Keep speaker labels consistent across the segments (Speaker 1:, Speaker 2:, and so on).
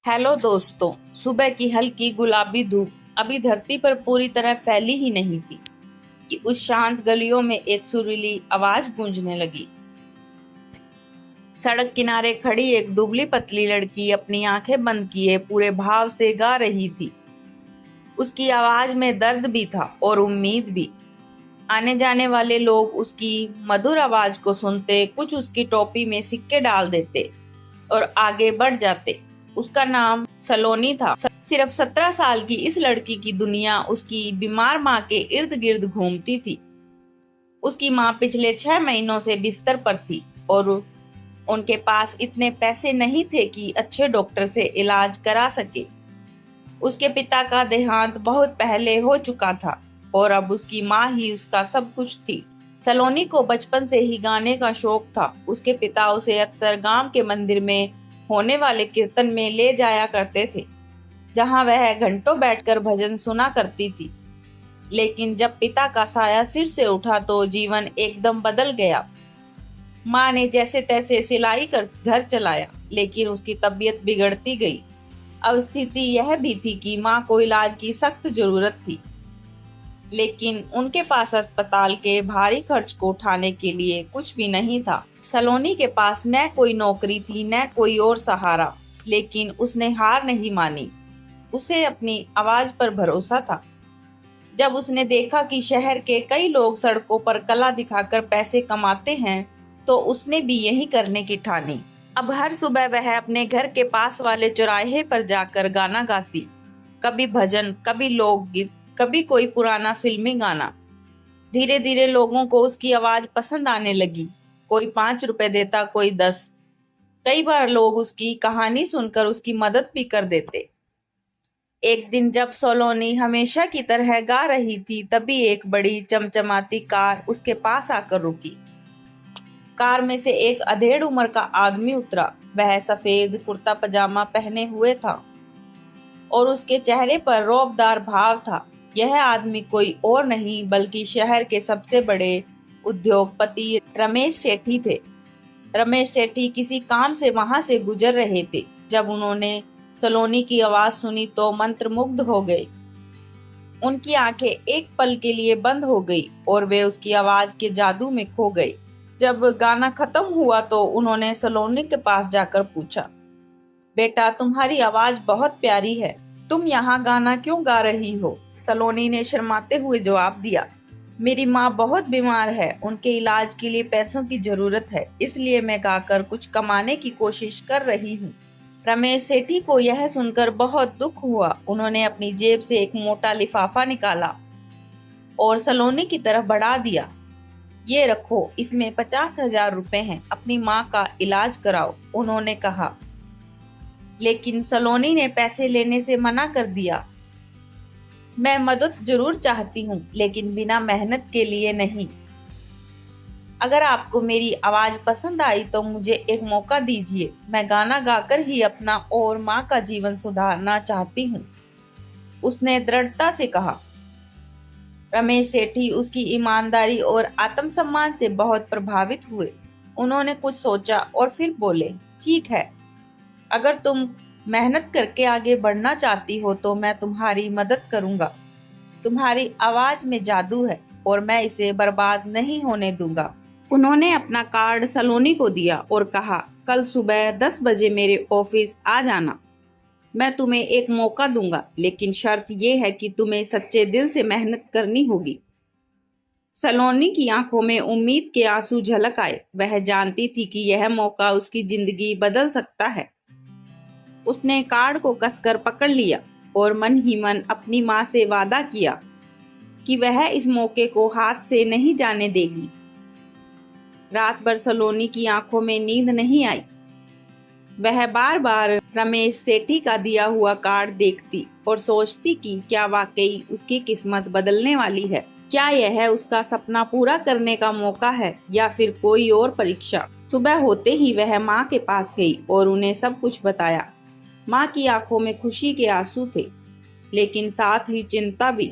Speaker 1: Hello दोस्तों। सुबह की हल्की गुलाबी धूप अभी धरती पर पूरी तरह फैली ही नहीं थी कि उस शांत गलियों में एक सुरीली आवाज गूंजने लगी। सड़क किनारे खड़ी एक दुबली पतली लड़की अपनी आंखें बंद किए पूरे भाव से गा रही थी। उसकी आवाज में दर्द भी था और उम्मीद भी। आने जाने वाले लोग उसकी मधुर आवाज को सुनते कुछ उसकी टोपी में सिक्के डाल देते और आगे बढ़ जाते। उसका नाम सलोनी था। सिर्फ 17 साल की इस लड़की की दुनिया उसकी बीमार माँ के इर्द गिर्द घूमती थी। उसकी माँ पिछले 6 महीनों से बिस्तर पर थी और उनके पास इतने पैसे नहीं थे कि अच्छे डॉक्टर से इलाज करा सके। उसके पिता का देहांत बहुत पहले हो चुका था और अब उसकी माँ ही उसका सब कुछ थी। सलोनी को बचपन से ही गाने का शौक था। उसके पिता उसे अक्सर गांव के मंदिर में होने वाले कीर्तन में ले जाया करते थे, जहां वह घंटों बैठकर भजन सुना करती थी। लेकिन जब पिता का साया सिर से उठा तो जीवन एकदम बदल गया। माँ ने जैसे तैसे सिलाई कर घर चलाया, लेकिन उसकी तबीयत बिगड़ती गई। अब स्थिति यह भी थी कि माँ को इलाज की सख्त जरूरत थी, लेकिन उनके पास अस्पताल के भारी खर्च को उठाने के लिए कुछ भी नहीं था। सलोनी के पास न कोई नौकरी थी न कोई और सहारा, लेकिन उसने हार नहीं मानी। उसे अपनी आवाज पर भरोसा था। जब उसने देखा कि शहर के कई लोग सड़कों पर कला दिखाकर पैसे कमाते हैं, तो उसने भी यही करने की ठानी। अब हर सुबह वह अपने घर के पास वाले चौराहे पर जाकर गाना गाती, कभी भजन, कभी लोकगीत, कभी कोई पुराना फिल्मी गाना। धीरे धीरे लोगों को उसकी आवाज पसंद आने लगी। कोई 5 रुपए देता, कोई 10। कई बार लोग उसकी कहानी सुनकर उसकी मदद भी कर देते। एक दिन जब सोलोनी हमेशा की तरह गा रही थी, तभी एक बड़ी चमचमाती कार उसके पास आकर रुकी। कार में से एक अधेड़ उम्र का आदमी उतरा। वह सफेद कुर्ता पजामा पहने हुए था और उसके चेहरे पर रौबदार भाव था। यह आदमी कोई और नहीं बल्कि शहर के सबसे बड़े उद्योगपति रमेश सेठी थे। रमेश सेठी किसी काम से वहां से गुजर रहे थे। जब उन्होंने सलोनी की आवाज सुनी तो मंत्रमुग्ध हो गए। उनकी आंखें एक पल के लिए बंद हो गई और वे उसकी आवाज के जादू में खो गए। जब गाना खत्म हुआ तो उन्होंने सलोनी के पास जाकर पूछा, बेटा, तुम्हारी आवाज बहुत प्यारी है, तुम यहाँ गाना क्यों गा रही हो? सलोनी ने शर्माते हुए जवाब दिया, मेरी माँ बहुत बीमार है, उनके इलाज के लिए पैसों की जरूरत है, इसलिए मैं गाकर कुछ कमाने की कोशिश कर रही हूँ। रमेश सेठी को यह सुनकर बहुत दुख हुआ। उन्होंने अपनी जेब से एक मोटा लिफाफा निकाला और सलोनी की तरफ बढ़ा दिया। ये रखो, इसमें 50,000 रुपए हैं, अपनी माँ का इलाज कराओ, उन्होंने कहा। लेकिन सलोनी ने पैसे लेने से मना कर दिया। मैं मदद जरूर चाहती हूँ, लेकिन बिना मेहनत के लिए नहीं। अगर आपको मेरी आवाज पसंद आई तो मुझे एक मौका दीजिए। मैं गाना गाकर ही अपना और माँ का जीवन सुधारना चाहती हूँ, उसने दृढ़ता से कहा। रमेश सेठी उसकी ईमानदारी और आत्मसम्मान से बहुत प्रभावित हुए। उन्होंने कुछ सोचा और फिर बोले, ठीक है, अगर तुम मेहनत करके आगे बढ़ना चाहती हो तो मैं तुम्हारी मदद करूंगा। तुम्हारी आवाज में जादू है और मैं इसे बर्बाद नहीं होने दूंगा। उन्होंने अपना कार्ड सलोनी को दिया और कहा, कल सुबह 10 बजे मेरे ऑफिस आ जाना। मैं तुम्हें एक मौका दूंगा, लेकिन शर्त यह है कि तुम्हें सच्चे दिल से मेहनत करनी होगी। सलोनी की आंखों में उम्मीद के आंसू झलक आए। वह जानती थी कि यह मौका उसकी जिंदगी बदल सकता है। उसने कार्ड को कसकर पकड़ लिया और मन ही मन अपनी माँ से वादा किया कि वह इस मौके को हाथ से नहीं जाने देगी। रात भर सलोनी की आंखों में नींद नहीं आई। वह बार बार रमेश सेठी का दिया हुआ कार्ड देखती और सोचती कि क्या वाकई उसकी किस्मत बदलने वाली है। क्या यह उसका सपना पूरा करने का मौका है या फिर कोई और परीक्षा। सुबह होते ही वह माँ के पास गई और उन्हें सब कुछ बताया। माँ की आंखों में खुशी के आंसू थे, लेकिन साथ ही चिंता भी।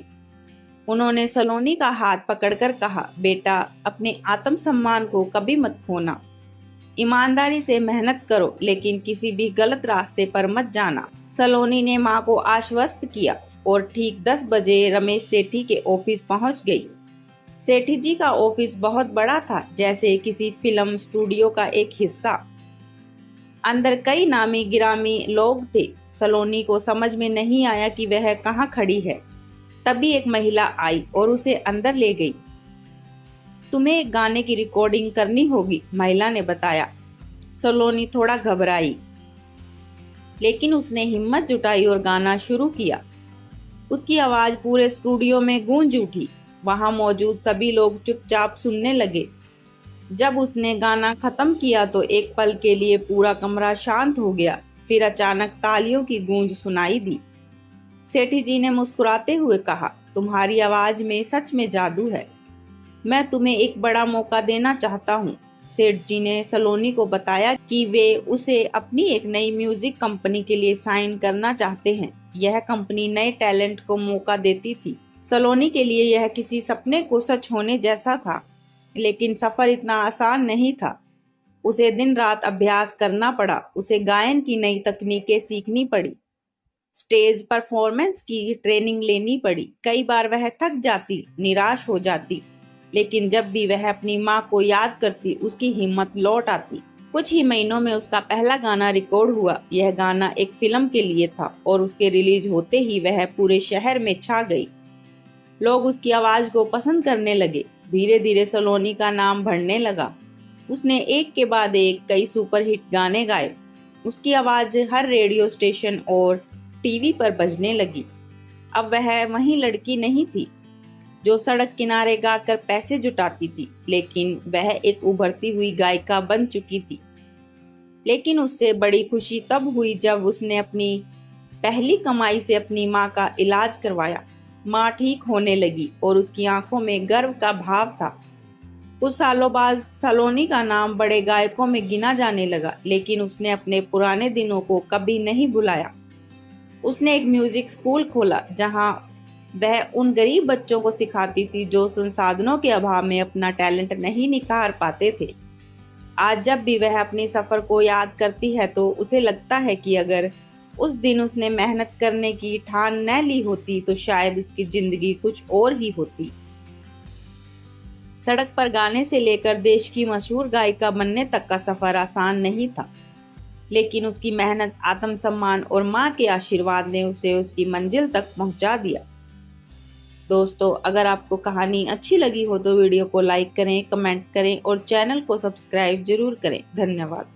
Speaker 1: उन्होंने सलोनी का हाथ पकड़कर कहा, बेटा, अपने आत्मसम्मान को कभी मत खोना। ईमानदारी से मेहनत करो, लेकिन किसी भी गलत रास्ते पर मत जाना। सलोनी ने माँ को आश्वस्त किया और ठीक 10 बजे रमेश सेठी के ऑफिस पहुंच गई। सेठी जी का ऑफिस बहुत बड़ा था, जैसे किसी फिल्म स्टूडियो का एक हिस्सा। अंदर कई नामी गिरामी लोग थे। सलोनी को समझ में नहीं आया कि वह कहाँ खड़ी है। तभी एक महिला आई और उसे अंदर ले गई। तुम्हें एक गाने की रिकॉर्डिंग करनी होगी, महिला ने बताया। सलोनी थोड़ा घबराई, लेकिन उसने हिम्मत जुटाई और गाना शुरू किया। उसकी आवाज पूरे स्टूडियो में गूंज उठी। वहां मौजूद सभी लोग चुपचाप सुनने लगे। जब उसने गाना खत्म किया तो एक पल के लिए पूरा कमरा शांत हो गया। फिर अचानक तालियों की गूंज सुनाई दी। सेठी जी ने मुस्कुराते हुए कहा, तुम्हारी आवाज में सच में जादू है। मैं तुम्हें एक बड़ा मौका देना चाहता हूँ। सेठ जी ने सलोनी को बताया कि वे उसे अपनी एक नई म्यूजिक कंपनी के लिए साइन करना चाहते हैं। यह कंपनी नए टैलेंट को मौका देती थी। सलोनी के लिए यह किसी सपने को सच होने जैसा था, लेकिन सफर इतना आसान नहीं था। उसे दिन रात अभ्यास करना पड़ा। उसे गायन की नई तकनीकें सीखनी पड़ी, स्टेज परफॉर्मेंस की ट्रेनिंग लेनी पड़ी। कई बार वह थक जाती, निराश हो जाती, लेकिन जब भी वह अपनी माँ को याद करती, उसकी हिम्मत लौट आती। कुछ ही महीनों में उसका पहला गाना रिकॉर्ड हुआ। यह गाना एक फिल्म के लिए था और उसके रिलीज होते ही वह पूरे शहर में छा गई। लोग उसकी आवाज को पसंद करने लगे। धीरे धीरे सलोनी का नाम बढ़ने लगा। उसने एक के बाद एक कई सुपरहिट गाने गाए। उसकी आवाज हर रेडियो स्टेशन और टीवी पर बजने लगी। अब वह वही लड़की नहीं थी जो सड़क किनारे गाकर पैसे जुटाती थी, लेकिन वह एक उभरती हुई गायिका बन चुकी थी। लेकिन उससे बड़ी खुशी तब हुई जब उसने अपनी पहली कमाई से अपनी माँ का इलाज करवाया। माँ ठीक होने लगी और उसकी आंखों में गर्व का भाव था। कुछ सालों बाद सलोनी का नाम बड़े गायकों में गिना जाने लगा, लेकिन उसने अपने पुराने दिनों को कभी नहीं भुलाया। उसने एक म्यूजिक स्कूल खोला, जहां वह उन गरीब बच्चों को सिखाती थी जो संसाधनों के अभाव में अपना टैलेंट नहीं निखार पाते थे। आज जब भी वह अपनी सफर को याद करती है तो उसे लगता है कि अगर उस दिन उसने मेहनत करने की ठान न ली होती तो शायद उसकी जिंदगी कुछ और ही होती। सड़क पर गाने से लेकर देश की मशहूर गायिका बनने तक का सफर आसान नहीं था, लेकिन उसकी मेहनत, आत्मसम्मान और माँ के आशीर्वाद ने उसे उसकी मंजिल तक पहुंचा दिया। दोस्तों, अगर आपको कहानी अच्छी लगी हो तो वीडियो को लाइक करें, कमेंट करें और चैनल को सब्सक्राइब जरूर करें। धन्यवाद।